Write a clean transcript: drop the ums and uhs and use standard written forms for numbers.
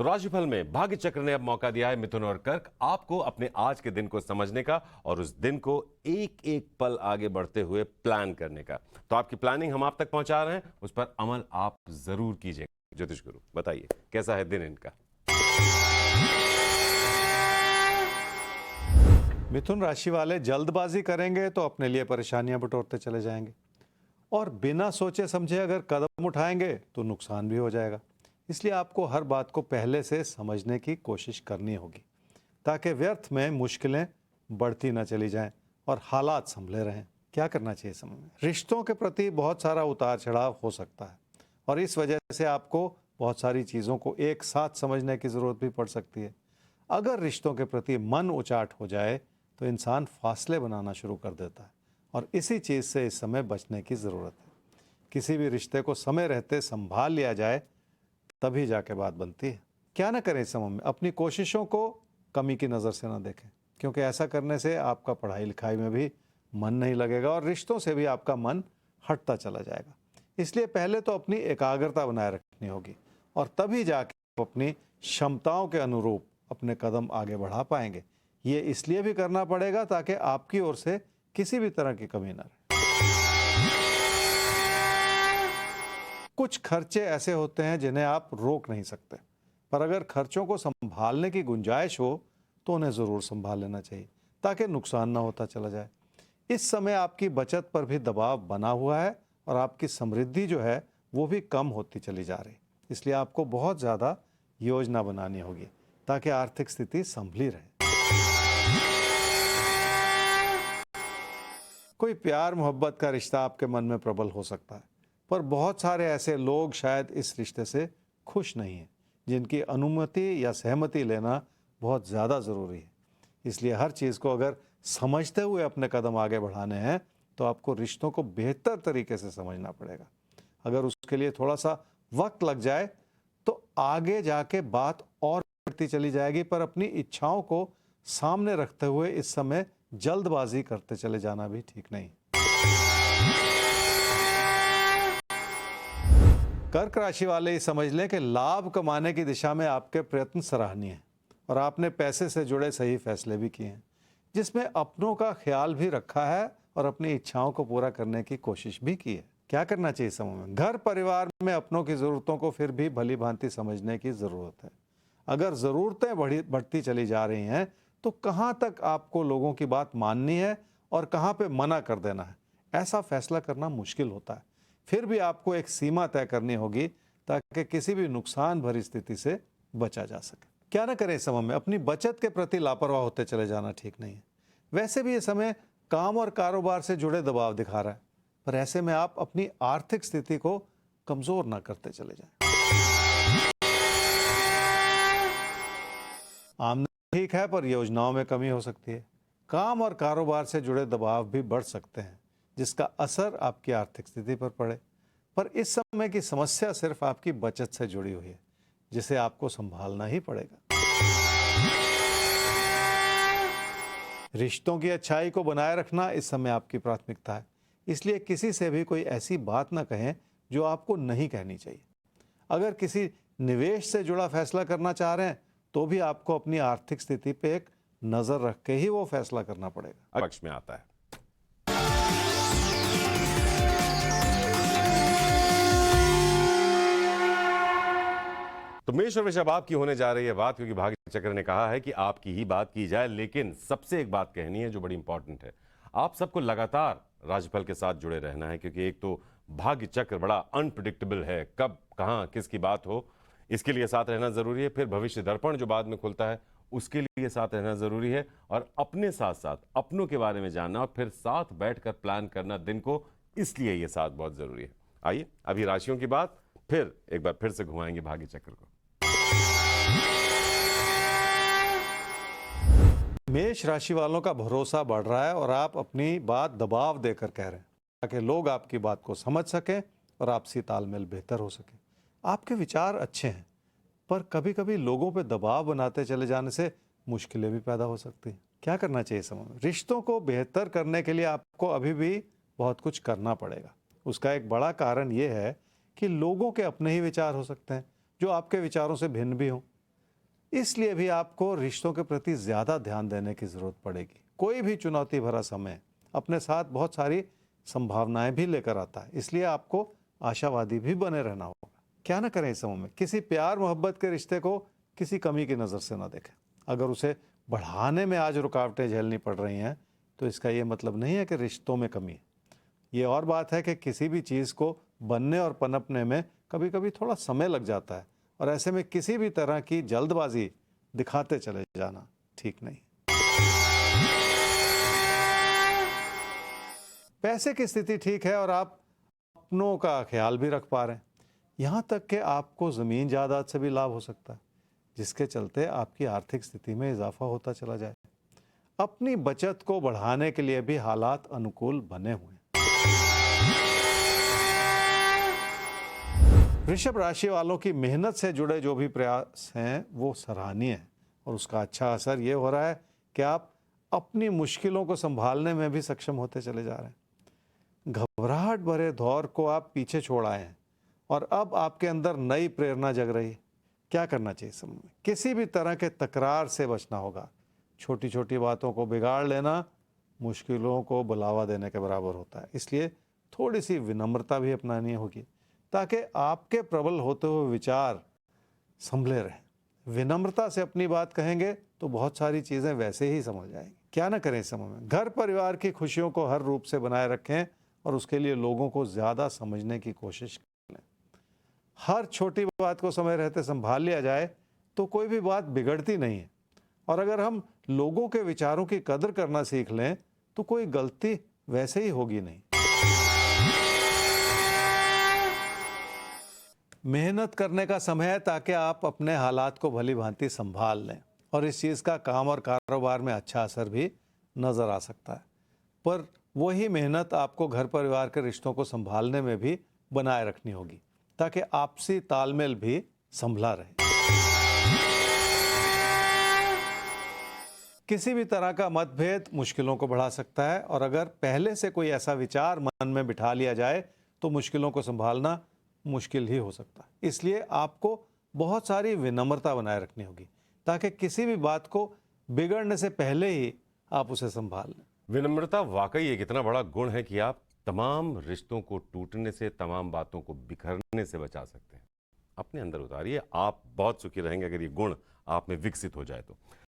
तो राशिफल में भाग्य चक्र ने अब मौका दिया है मिथुन और कर्क आपको अपने आज के दिन को समझने का और उस दिन को एक एक पल आगे बढ़ते हुए प्लान करने का। तो आपकी प्लानिंग हम आप तक पहुंचा रहे हैं, उस पर अमल आप जरूर कीजिएगा। ज्योतिष गुरु बताइए कैसा है दिन इनका। मिथुन राशि वाले जल्दबाजी करेंगे तो अपने लिए परेशानियां बटोरते चले जाएंगे और बिना सोचे समझे अगर कदम उठाएंगे तो नुकसान भी हो जाएगा। इसलिए आपको हर बात को पहले से समझने की कोशिश करनी होगी ताकि व्यर्थ में मुश्किलें बढ़ती ना चली जाएं और हालात संभले रहें। क्या करना चाहिए समय में? रिश्तों के प्रति बहुत सारा उतार चढ़ाव हो सकता है और इस वजह से आपको बहुत सारी चीज़ों को एक साथ समझने की ज़रूरत भी पड़ सकती है। अगर रिश्तों के प्रति मन उचाट हो जाए तो इंसान फासले बनाना शुरू कर देता है और इसी चीज़ से इस समय बचने की ज़रूरत है। किसी भी रिश्ते को समय रहते संभाल लिया जाए तभी जाके बात बनती है। क्या ना करें इस समय में? अपनी कोशिशों को कमी की नज़र से ना देखें, क्योंकि ऐसा करने से आपका पढ़ाई लिखाई में भी मन नहीं लगेगा और रिश्तों से भी आपका मन हटता चला जाएगा। इसलिए पहले तो अपनी एकाग्रता बनाए रखनी होगी और तभी जाके आप अपनी क्षमताओं के अनुरूप अपने कदम आगे बढ़ा पाएंगे। ये इसलिए भी करना पड़ेगा ताकि आपकी ओर से किसी भी तरह की कमी ना रहे। कुछ खर्चे ऐसे होते हैं जिन्हें आप रोक नहीं सकते, पर अगर खर्चों को संभालने की गुंजाइश हो तो उन्हें ज़रूर संभाल लेना चाहिए ताकि नुकसान ना होता चला जाए। इस समय आपकी बचत पर भी दबाव बना हुआ है और आपकी समृद्धि जो है वो भी कम होती चली जा रही। इसलिए आपको बहुत ज़्यादा योजना बनानी होगी ताकि आर्थिक स्थिति संभली रहे। कोई प्यार मोहब्बत का रिश्ता आपके मन में प्रबल हो सकता है, पर बहुत सारे ऐसे लोग शायद इस रिश्ते से खुश नहीं हैं, जिनकी अनुमति या सहमति लेना बहुत ज़्यादा ज़रूरी है। इसलिए हर चीज़ को अगर समझते हुए अपने कदम आगे बढ़ाने हैं तो आपको रिश्तों को बेहतर तरीके से समझना पड़ेगा। अगर उसके लिए थोड़ा सा वक्त लग जाए तो आगे जाके बात और बढ़ती चली जाएगी, पर अपनी इच्छाओं को सामने रखते हुए इस समय जल्दबाजी करते चले जाना भी ठीक नहीं। कर्क राशि वाले ही समझ लें कि लाभ कमाने की दिशा में आपके प्रयत्न सराहनीय हैं और आपने पैसे से जुड़े सही फैसले भी किए हैं, जिसमें अपनों का ख्याल भी रखा है और अपनी इच्छाओं को पूरा करने की कोशिश भी की है। क्या करना चाहिए समय में? घर परिवार में अपनों की ज़रूरतों को फिर भी भली भांति समझने की ज़रूरत है। अगर ज़रूरतें बढ़ती चली जा रही हैं तो कहाँ तक आपको लोगों की बात माननी है और कहाँ पे मना कर देना है, ऐसा फैसला करना मुश्किल होता है। फिर भी आपको एक सीमा तय करनी होगी ताकि किसी भी नुकसान भरी स्थिति से बचा जा सके। क्या ना करें इस समय में? अपनी बचत के प्रति लापरवाह होते चले जाना ठीक नहीं है। वैसे भी ये समय काम और कारोबार से जुड़े दबाव दिखा रहा है, पर ऐसे में आप अपनी आर्थिक स्थिति को कमजोर ना करते चले जाएं। आमदनी ठीक है, पर योजनाओं में कमी हो सकती है। काम और कारोबार से जुड़े दबाव भी बढ़ सकते हैं, जिसका असर आपकी आर्थिक स्थिति पर पड़े। पर इस समय की समस्या सिर्फ आपकी बचत से जुड़ी हुई है, जिसे आपको संभालना ही पड़ेगा। रिश्तों की अच्छाई को बनाए रखना इस समय आपकी प्राथमिकता है, इसलिए किसी से भी कोई ऐसी बात ना कहें जो आपको नहीं कहनी चाहिए। अगर किसी निवेश से जुड़ा फैसला करना चाह रहे हैं तो भी आपको अपनी आर्थिक स्थिति पे एक नजर रख के ही वो फैसला करना पड़ेगा। पक्ष में आता है। तो मेष और वृषभ आपकी होने जा रही है बात, क्योंकि भाग्य चक्र ने कहा है कि आपकी ही बात की जाए, लेकिन सबसे एक बात कहनी है जो बड़ी इंपॉर्टेंट है। आप सबको लगातार राशिफल के साथ जुड़े रहना है, क्योंकि एक तो भाग्य चक्र बड़ा अनप्रिडिक्टेबल है, कब कहां किसकी बात हो, इसके लिए साथ रहना जरूरी है। फिर भविष्य दर्पण जो बाद में खुलता है उसके लिए साथ रहना जरूरी है, और अपने साथ साथ अपनों के बारे में जानना और फिर साथ बैठकर प्लान करना दिन को, इसलिए यह साथ बहुत जरूरी है। आइए अभी राशियों की बात, फिर एक बार फिर से घुमाएंगे भाग्य चक्र को। मेष राशि वालों का भरोसा बढ़ रहा है और आप अपनी बात दबाव देकर कह रहे हैं ताकि लोग आपकी बात को समझ सकें और आपसी तालमेल बेहतर हो सके। आपके विचार अच्छे हैं, पर कभी कभी लोगों पे दबाव बनाते चले जाने से मुश्किलें भी पैदा हो सकती हैं। क्या करना चाहिए समय में? रिश्तों को बेहतर करने के लिए आपको अभी भी बहुत कुछ करना पड़ेगा। उसका एक बड़ा कारण ये है कि लोगों के अपने ही विचार हो सकते हैं जो आपके विचारों से भिन्न भी हों। इसलिए भी आपको रिश्तों के प्रति ज़्यादा ध्यान देने की ज़रूरत पड़ेगी। कोई भी चुनौती भरा समय अपने साथ बहुत सारी संभावनाएं भी लेकर आता है, इसलिए आपको आशावादी भी बने रहना होगा। क्या ना करें इस समय में, किसी प्यार मोहब्बत के रिश्ते को किसी कमी की नज़र से ना देखें। अगर उसे बढ़ाने में आज रुकावटें झेलनी पड़ रही हैं तो इसका ये मतलब नहीं है कि रिश्तों में कमी है। ये और बात है कि किसी भी चीज़ को बनने और पनपने में कभी कभी थोड़ा समय लग जाता है, और ऐसे में किसी भी तरह की जल्दबाजी दिखाते चले जाना ठीक नहीं। पैसे की स्थिति ठीक है और आप अपनों का ख्याल भी रख पा रहे हैं। यहाँ तक कि आपको ज़मीन जायदाद से भी लाभ हो सकता है, जिसके चलते आपकी आर्थिक स्थिति में इजाफा होता चला जाए। अपनी बचत को बढ़ाने के लिए भी हालात अनुकूल बने हुए हैं। वृषभ राशि वालों की मेहनत से जुड़े जो भी प्रयास हैं वो सराहनीय है, और उसका अच्छा असर ये हो रहा है कि आप अपनी मुश्किलों को संभालने में भी सक्षम होते चले जा रहे हैं। घबराहट भरे दौर को आप पीछे छोड़ आए हैं और अब आपके अंदर नई प्रेरणा जग रही है। क्या करना चाहिए समय में? किसी भी तरह के तकरार से बचना होगा। छोटी छोटी बातों को बिगाड़ लेना मुश्किलों को बुलावा देने के बराबर होता है, इसलिए थोड़ी सी विनम्रता भी अपनानी होगी ताकि आपके प्रबल होते हुए विचार संभले रहें। विनम्रता से अपनी बात कहेंगे तो बहुत सारी चीज़ें वैसे ही समझ जाएंगी। क्या ना करें इस समय में? घर परिवार की खुशियों को हर रूप से बनाए रखें और उसके लिए लोगों को ज़्यादा समझने की कोशिश करें। हर छोटी बात को समय रहते संभाल लिया जाए तो कोई भी बात बिगड़ती नहीं है, और अगर हम लोगों के विचारों की कदर करना सीख लें तो कोई गलती वैसे ही होगी नहीं। मेहनत करने का समय है ताकि आप अपने हालात को भली भांति संभाल लें, और इस चीज़ का काम और कारोबार में अच्छा असर भी नज़र आ सकता है। पर वही मेहनत आपको घर परिवार के रिश्तों को संभालने में भी बनाए रखनी होगी ताकि आपसी तालमेल भी संभला रहे। किसी भी तरह का मतभेद मुश्किलों को बढ़ा सकता है, और अगर पहले से कोई ऐसा विचार मन में बिठा लिया जाए तो मुश्किलों को संभालना मुश्किल ही हो सकता है। इसलिए आपको बहुत सारी विनम्रता बनाए रखनी होगी ताकि किसी भी बात को बिगड़ने से पहले ही आप उसे संभाल लें। विनम्रता वाकई एक इतना बड़ा गुण है कि आप तमाम रिश्तों को टूटने से, तमाम बातों को बिखरने से बचा सकते हैं। अपने अंदर उतारिए, आप बहुत सुखी रहेंगे अगर ये गुण आप में विकसित हो जाए तो।